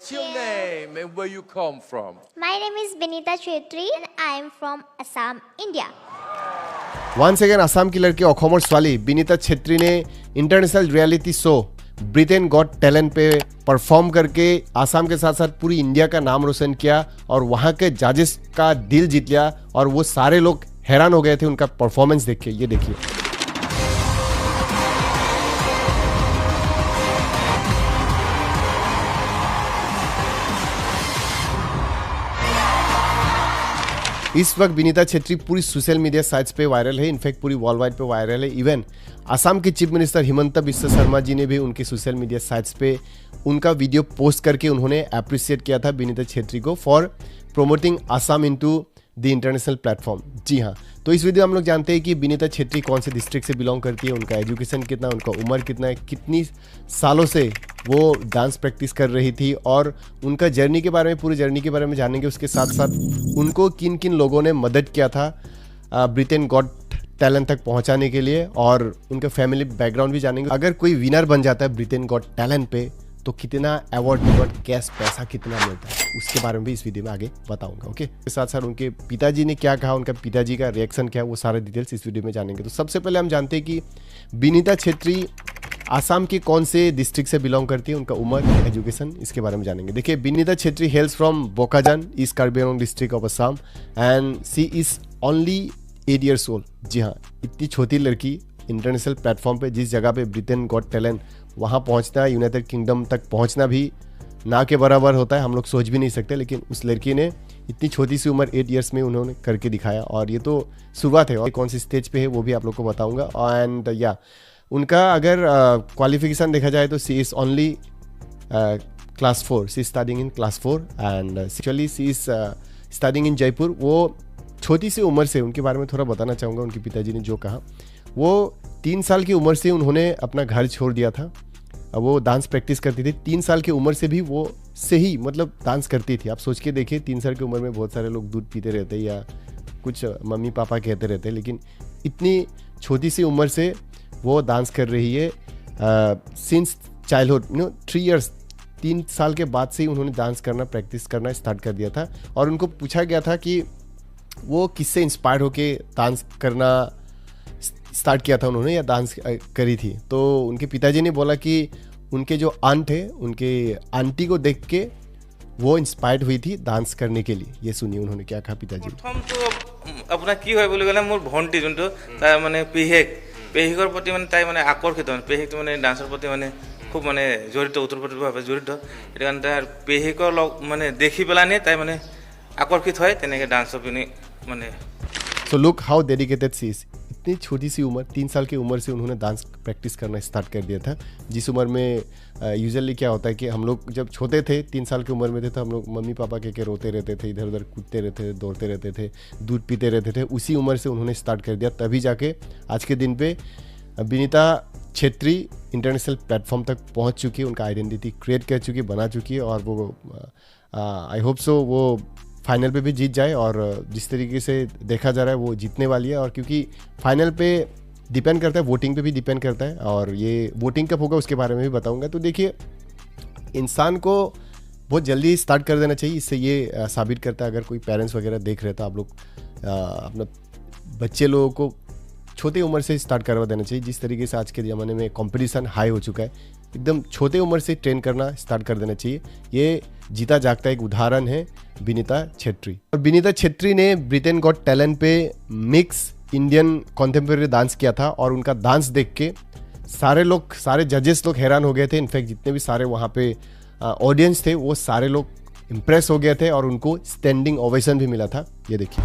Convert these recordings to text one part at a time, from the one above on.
What's your name and where you come from? My name is Binita Chetri and I am from Assam, India. Once again Assam কি লড়কি অসমৰ ছোৱালী বিনীতা छेत्री ने international reality show Britain got talent पे perform करके आसाम के साथ साथ पूरी इंडिया का नाम रोशन किया और वहाँ के जजेस का दिल जीत लिया और वो सारे लोग हैरान हो गए थे उनका परफॉर्मेंस देख के। ये देखिए इस वक्त बिनीता छेत्री पूरी सोशल मीडिया साइट्स पे वायरल है, इनफैक्ट पूरी वर्ल्ड वाइड पे वायरल है। इवन असम के चीफ मिनिस्टर हिमंता बिस्वा शर्मा जी ने भी उनके सोशल मीडिया साइट्स पे उनका वीडियो पोस्ट करके उन्होंने अप्रिशिएट किया था बिनीता छेत्री को for promoting Assam into the international platform. जी हाँ, तो इस वीडियो में हम लोग जानते हैं कि बिनीता छेत्री कौन से डिस्ट्रिक्ट से बिलोंग करती है, उनका एजुकेशन कितना, उनका उम्र कितना है, कितनी सालों से वो डांस प्रैक्टिस कर रही थी और उनका जर्नी के बारे में, पूरी जर्नी के बारे में जानेंगे। उसके साथ साथ उनको किन किन लोगों ने मदद किया था ब्रिटेन गॉट टैलेंट तक पहुंचाने के लिए और उनका फैमिली बैकग्राउंड भी जानेंगे। अगर कोई विनर बन जाता है ब्रिटेन गॉट टैलेंट पे तो कितना अवार्ड, कैश पैसा कितना मिलता है, उसके बारे में भी इस वीडियो में आगे बताऊंगा। ओके, इसके साथ साथ उनके पिताजी ने क्या कहा, उनका पिताजी का रिएक्शन क्या है, वो सारे डिटेल्स इस वीडियो में जानेंगे। तो सबसे पहले हम जानते हैं कि बिनीता छेत्री आसाम के कौन से डिस्ट्रिक्ट से बिलोंग करती है, उनका उम्र, एजुकेशन, इसके बारे में जानेंगे। देखिए, Binita Chhetri hails from Bokajan, east Karbi Anglong district of Assam and she is only 8 years old। जी हाँ, इतनी छोटी लड़की इंटरनेशनल प्लेटफॉर्म पे, जिस जगह पे ब्रिटेन गॉट टैलेंट, वहाँ पहुँचना, यूनाइटेड किंगडम तक पहुँचना भी ना के बराबर होता है, हम लोग सोच भी नहीं सकते। लेकिन उस लड़की ने इतनी छोटी सी उम्र 8 years में उन्होंने करके दिखाया और ये तो शुरुआत है। और कौन सी स्टेज पे है वो भी आप लोग को बताऊंगा। एंड या उनका अगर क्वालिफिकेशन देखा जाए तो she is only class 4, she is studying in class 4 and actually she is studying in Jaipur. वो छोटी सी उम्र से, उनके बारे में थोड़ा बताना चाहूँगा। उनके पिताजी ने जो कहा, वो 3 साल की उम्र से उन्होंने अपना घर छोड़ दिया था। वो डांस प्रैक्टिस करती थी 3 साल की उम्र से भी, वो से ही मतलब डांस करती थी। आप सोच के देखिए, 3 साल की उम्र में बहुत सारे लोग दूध पीते रहते हैं या कुछ मम्मी पापा कहते रहते हैं, लेकिन इतनी छोटी सी उम्र से वो डांस कर रही है सिंस चाइल्डहुड, 3 years, 3 साल के बाद से ही उन्होंने डांस करना, प्रैक्टिस करना स्टार्ट कर दिया था। और उनको पूछा गया था कि वो किससे इंस्पायर होके डांस करना स्टार्ट किया था उन्होंने, या डांस करी थी। तो उनके पिताजी ने बोला कि उनके जो आंट है, उनके आंटी को देख के वो इंस्पायर्ड हुई थी डांस करने के लिए। ये सुनिए उन्होंने क्या कहा पिताजी। प्रथम तो अपना की হয় বুলি ক'লে মোৰ ভণ্টি যোনটো তাই মানে পেহিকৰ প্ৰতি মানে তাই মানে আকৰ্ষিত, মানে পেহিকটো মানে ডান্সৰ প্ৰতি মানে খুব মানে জড়িত, ওতঃপ্ৰোতভাৱে জড়িত। সেইটো কাৰণে তাই পেহিকৰ লগ মানে দেখি পেলানি তাই মানে আকৰ্ষিত হয়, তেনেকৈ ডান্সৰ পিনে মানে। So look how dedicated she is. इतनी छोटी सी उम्र, 3 साल की उम्र से उन्होंने डांस प्रैक्टिस करना स्टार्ट कर दिया था। जिस उम्र में यूजुअली क्या होता है कि हम लोग जब छोटे थे, 3 साल की उम्र में थे, तो हम लोग मम्मी पापा के रोते रहते थे, इधर उधर कूदते रहते थे, दौड़ते रहते थे, दूध पीते रहते थे। उसी उम्र से उन्होंने स्टार्ट कर दिया, तभी जाके आज के दिन पे बिनीता छेत्री इंटरनेशनल प्लेटफॉर्म तक पहुँच चुकी है, उनका आइडेंटिटी क्रिएट कर चुकी है, बना चुकी है। और वो आई होप सो वो फाइनल पे भी जीत जाए, और जिस तरीके से देखा जा रहा है वो जीतने वाली है। और क्योंकि फाइनल पे डिपेंड करता है, वोटिंग पे भी डिपेंड करता है, और ये वोटिंग कब होगा उसके बारे में भी बताऊंगा। तो देखिए, इंसान को बहुत जल्दी स्टार्ट कर देना चाहिए। इससे ये साबित करता है, अगर कोई पेरेंट्स वगैरह देख रहे तो आप लोग अपना बच्चे लोगों को छोटे उम्र से स्टार्ट करवा देना चाहिए। जिस तरीके से आज के ज़माने में कंपटीशन हाई हो चुका है, एकदम छोटे उम्र से ट्रेन करना स्टार्ट कर देना चाहिए। ये जीता जागता एक उदाहरण है बिनीता छेत्री। और बिनीता छेत्री ने ब्रिटेन गॉट टैलेंट पे मिक्स इंडियन कॉन्टेम्परेरी डांस किया था और उनका डांस देख के सारे जजेस लोग हैरान हो गए थे। इनफैक्ट जितने भी सारे वहाँ पे ऑडियंस थे, वो सारे लोग इम्प्रेस हो गए थे और उनको स्टैंडिंग ओवेशन भी मिला था। ये देखिए।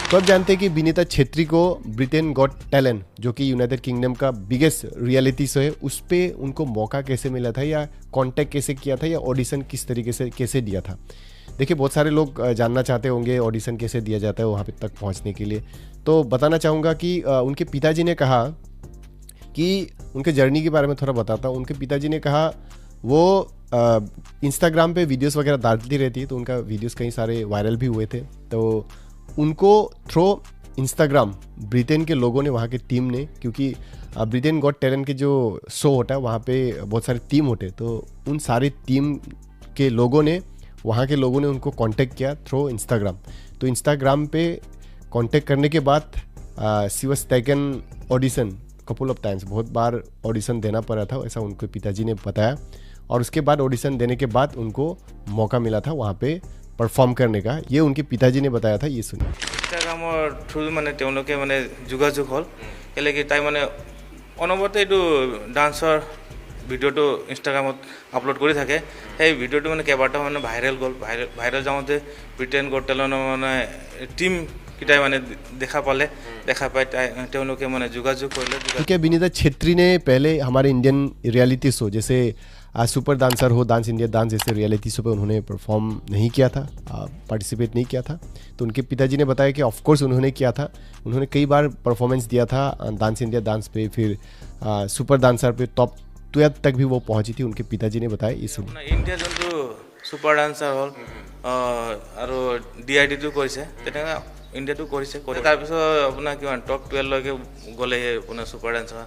तो अब जानते हैं कि बिनीता छेत्री को ब्रिटेन गॉट टैलेंट, जो कि यूनाइटेड किंगडम का बिगेस्ट रियलिटी शो है, उस पर उनको मौका कैसे मिला था, या कांटेक्ट कैसे किया था, या ऑडिशन किस तरीके से कैसे दिया था। देखिए, बहुत सारे लोग जानना चाहते होंगे ऑडिशन कैसे दिया जाता है वहाँ पे तक पहुँचने के लिए। तो बताना चाहूँगा कि उनके पिताजी ने कहा कि उनके जर्नी के बारे में थोड़ा बताता हूँ। उनके पिताजी ने कहा वो इंस्टाग्राम पे वीडियोस वगैरह डालती रहती है, तो उनका वीडियोस कई सारे वायरल भी हुए थे। तो उनको थ्रू इंस्टाग्राम ब्रिटेन के लोगों ने, वहाँ के टीम ने, क्योंकि ब्रिटेन गॉट टैलेंट के जो शो होता है वहाँ पे बहुत सारे टीम होते हैं, तो उन सारे टीम के लोगों ने, वहाँ के लोगों ने उनको कांटेक्ट किया थ्रू इंस्टाग्राम। तो इंस्टाग्राम पे कांटेक्ट करने के बाद she was taken audition couple of times, बहुत बार ऑडिशन देना पड़ा था, ऐसा उनके पिताजी ने बताया। और उसके बाद ऑडिशन देने के बाद उनको मौका मिला था वहाँ पे परफॉर्म करने का, ये उनके पिताजी ने बताया था। ये सुनिए। ইনষ্টাগ্ৰামৰ থ্ৰু মানে তেওঁলোকে মানে যোগাযোগ হ'ল, কেলৈ কি তাই মানে অনবৰতে এইটো ডান্সৰ ভিডিঅ'টো ইনষ্টাগ্ৰামত আপলোড কৰি থাকে। সেই ভিডিঅ'টো মানে কেইবাটাও মানে ভাইৰেল গ'ল। ভাইৰেল যাওঁতে ব্ৰিটেন গট টেলেণ্টৰ মানে টিম কিটাই মানে দেখা পাই তেওঁলোকে মানে যোগাযোগ কৰিলে। क्योंकि विनीता छेत्री ने पहले हमारे इंडियन रियलिटी शो जैसे सुपर डांसर हो, डांस इंडिया डांस जैसे रियलिटी शो पे उन्होंने परफॉर्म नहीं किया था, पार्टिसिपेट नहीं किया था। तो उनके पिताजी ने बताया कि ऑफकोर्स उन्होंने किया था, उन्होंने कई बार परफॉर्मेंस दिया था डांस इंडिया डांस पे, फिर सुपर डांसर पे टॉप 12 तक भी वो पहुंची थी, उनके पिताजी ने बताया। इस ইণ্ডিয়া যোনটো ছুপাৰ ডান্সাৰ হ'ল আৰু DID-টো কৰিছে, তেনেকৈ ইণ্ডিয়াটো কৰিছে। তাৰপিছত আপোনাৰ কিমান টপ 12লৈকে গ'লে আপোনাৰ ছুপাৰ ডান্সাৰ।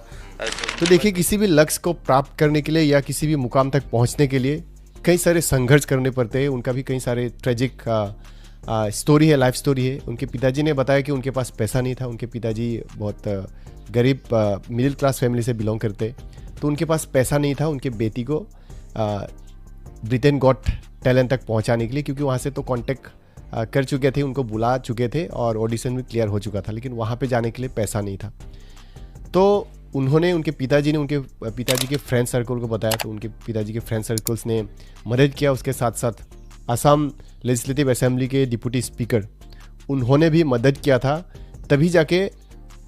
तो देखिए, किसी भी लक्ष्य को प्राप्त करने के लिए या किसी भी मुकाम तक पहुंचने के लिए कई सारे संघर्ष करने पड़ते हैं। उनका भी कई सारे ट्रेजिक स्टोरी है, लाइफ स्टोरी है। उनके पिताजी ने बताया कि उनके पास पैसा नहीं था, उनके पिताजी बहुत गरीब मिडिल क्लास फैमिली से बिलोंग करते, तो उनके पास पैसा नहीं था उनके बेटी को ब्रिटेन गॉट टैलेंट तक पहुंचाने के लिए, क्योंकि वहाँ से तो कांटेक्ट कर चुके थे, उनको बुला चुके थे और ऑडिशन भी क्लियर हो चुका था, लेकिन वहाँ पे जाने के लिए पैसा नहीं था। तो उन्होंने, उनके पिताजी ने उनके पिताजी के फ्रेंड सर्कल को बताया, तो उनके पिताजी के फ्रेंड सर्कल्स ने मदद किया। उसके साथ साथ असम लेजिस्लेटिव असेंबली के डिप्टी स्पीकर, उन्होंने भी मदद किया था, तभी जाके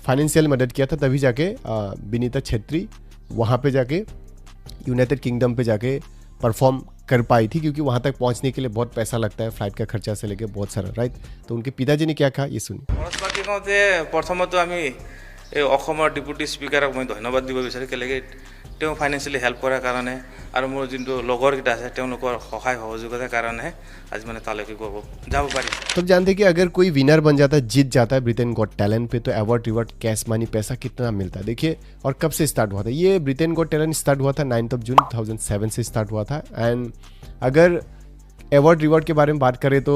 फाइनेंशियल मदद किया था, तभी जाके विनीता छेत्री वहाँ पे जाके यूनाइटेड किंगडम पे जाके परफॉर्म कर पाई थी, क्योंकि वहाँ तक पहुँचने के लिए बहुत पैसा लगता है, फ्लाइट का खर्चा से लेके बहुत सारा, राइट। तो उनके पिताजी ने क्या कहा, ये सुनिए। খৰচ পাতি কওঁতে প্ৰথমতে আমি এই অসমৰ ডিপুটি স্পীকাৰক মই ধন্যবাদ দিব বিচাৰোঁ, কেলৈ তেওঁ ফাইনেন্সিয়েলি হেল্প কৰাৰ কাৰণে আৰু মোৰ যোনটো লগৰকেইটা আছে তেওঁলোকৰ সহায় সহযোগিতাৰ কাৰণে আজি মানে তালৈকে যাব পাৰি। तो जानते हैं कि अगर कोई विनर बन जाता है, जीत जाता है ब्रिटेन गॉट टैलेंट पे, तो अवार्ड रिवार्ड कैश मनी पैसा कितना मिलता है। देखिए, और कब से स्टार्ट हुआ था ये ब्रिटेन गॉट टैलेंट, स्टार्ट हुआ था 9 जून 2007 से स्टार्ट हुआ था। एंड अगर अवार्ड रिवार्ड के बारे में बात करें तो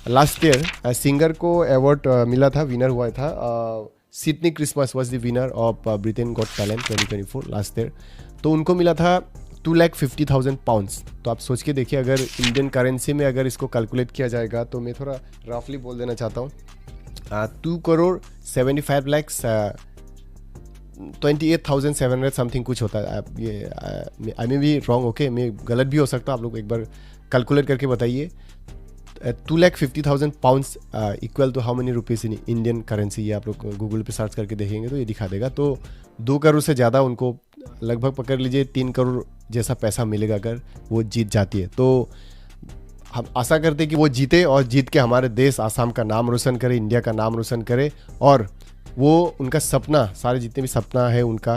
लास्ट ईयर सिंगर को अवार्ड मिला था, विनर हुआ था। Sydney Christmas was the winner of Britain got talent 2024 last year. तो उनको मिला था 2,50,000 पाउंड्स। तो आप सोच के देखिए, अगर इंडियन करेंसी में अगर इसको कैलकुलेट किया जाएगा, तो मैं थोड़ा रफली बोल देना चाहता हूँ, 2,75 लाख 28,700 समथिंग कुछ होता है। आप ये आई मे बी रॉन्ग, ओके, मैं गलत भी हो सकता हूँ, आप लोग एक बार कैलकुलेट करके बताइए। 2,50,000 pounds equal to how many rupees in Indian currency, ये आप लोग गूगल पे सर्च करके देखेंगे तो ये दिखा देगा। तो 2 करोड़ से ज़्यादा उनको, लगभग पकड़ लीजिए 3 करोड़ जैसा पैसा मिलेगा अगर वो जीत जाती है। तो हम आशा करते हैं कि वो जीते और जीत के हमारे देश आसाम का नाम रोशन करे, इंडिया का नाम रोशन करे, और वो उनका सपना, सारे जितने भी सपना है उनका,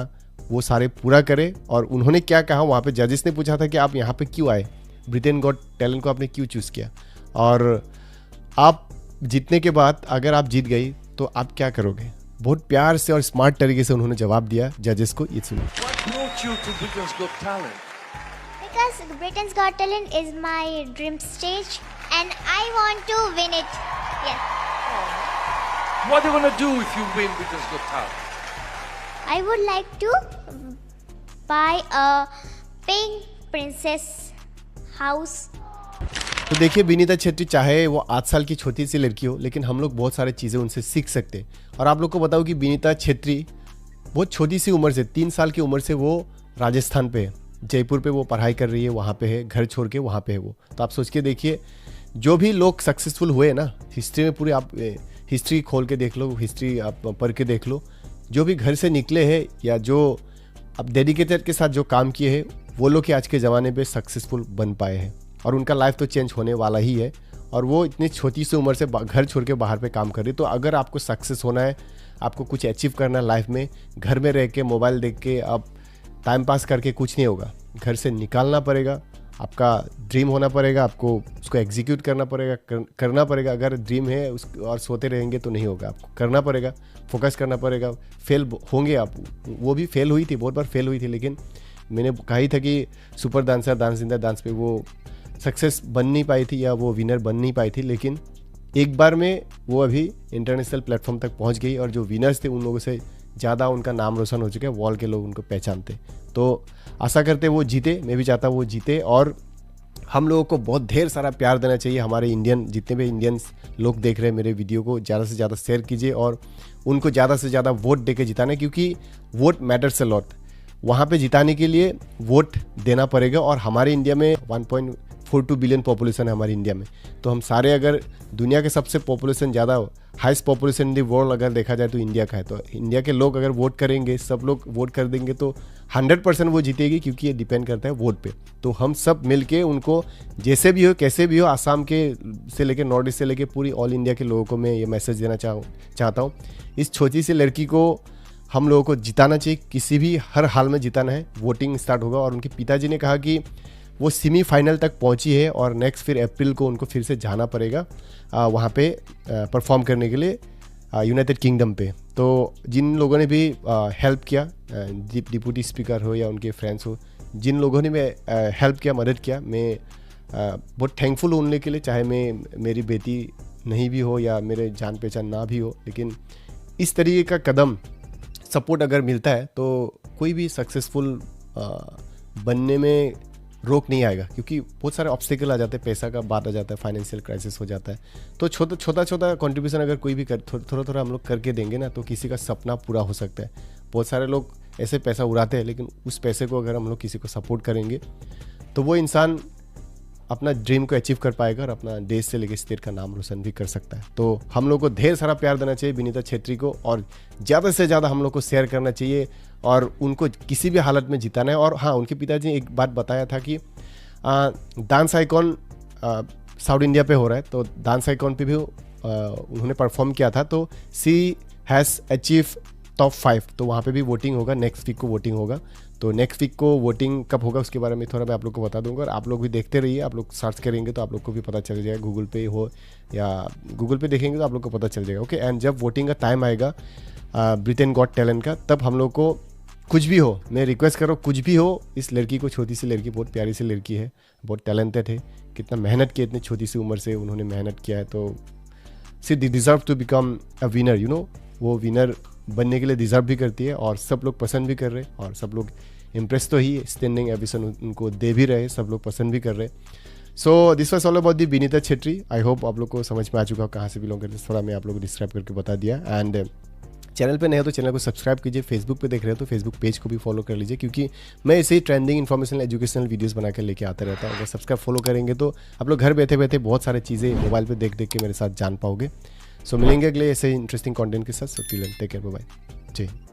वो सारे पूरा करे। और उन्होंने क्या कहा वहाँ पे, जजेस ने पूछा था कि आप यहाँ पे क्यों आए, ब्रिटेन गॉट टैलेंट को आपने क्यों चूज़ किया, और आप जीतने के बाद अगर आप जीत गई तो आप क्या करोगे। बहुत प्यार से और स्मार्ट तरीके से उन्होंने जवाब दिया जजेस को। ये सुनिए। What brought you to Britain's Got Talent? Because Britain's Got Talent is my dream stage and I want to win it. Yes. What are you going to do if you win Britain's Got Talent? I would like to buy a pink princess house. तो देखिए, विनीता छेत्री चाहे वो 8 साल की छोटी सी लड़की हो, लेकिन हम लोग बहुत सारी चीज़ें उनसे सीख सकते हैं। और आप लोग को बताऊँ कि विनीता छेत्री बहुत छोटी सी उम्र से, 3 साल की उम्र से वो राजस्थान पे है, जयपुर पे वो पढ़ाई कर रही है, वहाँ पे है, घर छोड़ के वहाँ पे है वो। तो आप सोच के देखिए, जो भी लोग सक्सेसफुल हुए ना हिस्ट्री में, पूरे आप हिस्ट्री खोल के देख लो, हिस्ट्री आप पढ़ के देख लो, जो भी घर से निकले हैं या जो अब डेडिकेटेड के साथ जो काम किए हैं, वो लोग आज के ज़माने पे सक्सेसफुल बन पाए हैं। और उनका लाइफ तो चेंज होने वाला ही है, और वो इतनी छोटी सी उम्र से घर छोड़ के बाहर पे काम कर रही है। तो अगर आपको सक्सेस होना है, आपको कुछ अचीव करना है लाइफ में, घर में रह के मोबाइल देख के आप टाइम पास करके कुछ नहीं होगा, घर से निकालना पड़ेगा, आपका ड्रीम होना पड़ेगा, आपको उसको एग्जीक्यूट करना पड़ेगा, करना पड़ेगा। अगर ड्रीम है और सोते रहेंगे तो नहीं होगा, आपको करना पड़ेगा, फोकस करना पड़ेगा। फेल होंगे आप, वो भी फेल हुई थी, बहुत बार फेल हुई थी, लेकिन मैंने कहा ही था कि super dancer, dance India dance पे वो सक्सेस बन नहीं पाई थी या वो विनर बन नहीं पाई थी, लेकिन एक बार में वो अभी इंटरनेशनल प्लेटफॉर्म तक पहुंच गई और जो विनर्स थे उन लोगों से ज़्यादा उनका नाम रोशन हो चुका है, वॉल के लोग उनको पहचानते। तो आशा करते वो जीते, मैं भी चाहता वो जीते और हम लोगों को बहुत ढेर सारा प्यार देना चाहिए। हमारे इंडियन जितने भी इंडियंस लोग देख रहे हैं मेरे वीडियो को, ज़्यादा से ज़्यादा शेयर कीजिए और उनको ज़्यादा से ज़्यादा वोट दे के जिताना, क्योंकि वोट मैटर्स अ लॉट। वहाँ पे जिताने के लिए वोट देना पड़ेगा और हमारे इंडिया में 1.42 बिलियन पॉपुलेशन है हमारे इंडिया में। तो हम सारे अगर दुनिया के सबसे पॉपुलेशन ज़्यादा highest population in the world अगर देखा जाए तो इंडिया का है। तो इंडिया के लोग अगर वोट करेंगे, सब लोग वोट कर देंगे तो 100% वो जीतेगी, क्योंकि ये डिपेंड करता है वोट पे। तो हम सब मिलके उनको जैसे भी हो कैसे भी हो, आसाम के से लेके नॉर्थ ईस्ट से लेके पूरी ऑल इंडिया के लोगों को मैं ये मैसेज देना चाहता हूँ। इस छोटी सी लड़की को हम लोगों को जिताना चाहिए, किसी भी हर हाल में जिताना है। वोटिंग स्टार्ट होगा और उनके पिताजी ने कहा कि वो सेमीफाइनल तक पहुंची है और नेक्स्ट फिर अप्रैल को उनको फिर से जाना पड़ेगा वहाँ पे परफॉर्म करने के लिए यूनाइटेड किंगडम पे। तो जिन लोगों ने भी हेल्प किया, डिप्टी स्पीकर हो या उनके फ्रेंड्स हो, जिन लोगों ने मैं हेल्प किया, मदद किया, मैं बहुत थैंकफुल हूँ उनके लिए। चाहे मैं मेरी बेटी नहीं भी हो या मेरे जान पहचान ना भी हो, लेकिन इस तरीके का कदम सपोर्ट अगर मिलता है तो कोई भी सक्सेसफुल बनने में रोक नहीं आएगा, क्योंकि बहुत सारे ऑब्स्टिकल आ जाते हैं, पैसा का बात आ जाता है, फाइनेंशियल क्राइसिस हो जाता है। तो छोटा कंट्रीब्यूशन अगर कोई भी थोड़ा हम लोग करके देंगे ना, तो किसी का सपना पूरा हो सकता है। बहुत सारे लोग ऐसे पैसा उड़ाते हैं, लेकिन उस पैसे को अगर हम लोग किसी को सपोर्ट करेंगे तो वो इंसान अपना ड्रीम को अचीव कर पाएगा और अपना देश से लेकर स्टेट का नाम रोशन भी कर सकता है। तो हम लोग को ढेर सारा प्यार देना चाहिए विनीता छेत्री को और ज़्यादा से ज़्यादा हम लोग को शेयर करना चाहिए और उनको किसी भी हालत में जिताना है। और हाँ, उनके पिताजी ने एक बात बताया था कि डांस आइकॉन साउथ इंडिया पे हो रहा है, तो डांस आइकॉन पे भी उन्होंने परफॉर्म किया था, तो सी हैज़ अचीव टॉप 5। तो वहाँ पे भी वोटिंग होगा, नेक्स्ट वीक को वोटिंग होगा। तो नेक्स्ट वीक को वोटिंग कब होगा उसके बारे में थोड़ा मैं आप लोग को बता दूंगा और आप लोग भी देखते रहिए। आप लोग सर्च करेंगे तो आप लोग को भी पता चल जाएगा, गूगल पे हो या गूगल पे देखेंगे तो आप लोग को पता चल जाएगा। ओके, एंड जब वोटिंग का टाइम आएगा ब्रिटेन गॉट टैलेंट का, तब हम लोग को कुछ भी हो, मैं रिक्वेस्ट करो कुछ भी हो, इस लड़की को, छोटी सी लड़की, बहुत प्यारी सी लड़की है, बहुत टैलेंटेड है, कितना मेहनत किया, इतनी छोटी सी उम्र से उन्होंने मेहनत किया है। तो she deserve to become a winner, you know, वो विनर बनने के लिए डिज़र्व भी करती है और सब लोग पसंद भी कर रहे हैं और सब लोग इम्प्रेस तो ही स्टैंडिंग एविशन उनको दे भी रहे, सब लोग पसंद भी कर रहे। So this was all about the Vinita Chhetri. I hope आप लोग को समझ में आ चुका, कहाँ से बिलोंग करते, थोड़ा मैं आप लोग को डिस्क्राइब करके बता दिया। एंड चैनल पे नए हो तो चैनल को सब्सक्राइब कीजिए, फेसबुक पे देख रहे हो तो फेसबुक पेज को भी फॉलो कर लीजिए, क्योंकि मैं ऐसे ही ट्रेंडिंग इन्फॉर्मेशनल एजुकेशनल वीडियोस बना कर लेके आता रहता हूँ। अगर सब्सक्राइब फॉलो करेंगे तो आप लोग घर बैठे बैठे बहुत सारी चीज़ें मोबाइल पे देख के मेरे साथ जान पाओगे। सो मिलेंगे अगले ऐसे इंटरेस्टिंग कंटेंट के साथ। So till then take care, bye bye, जय हिंद।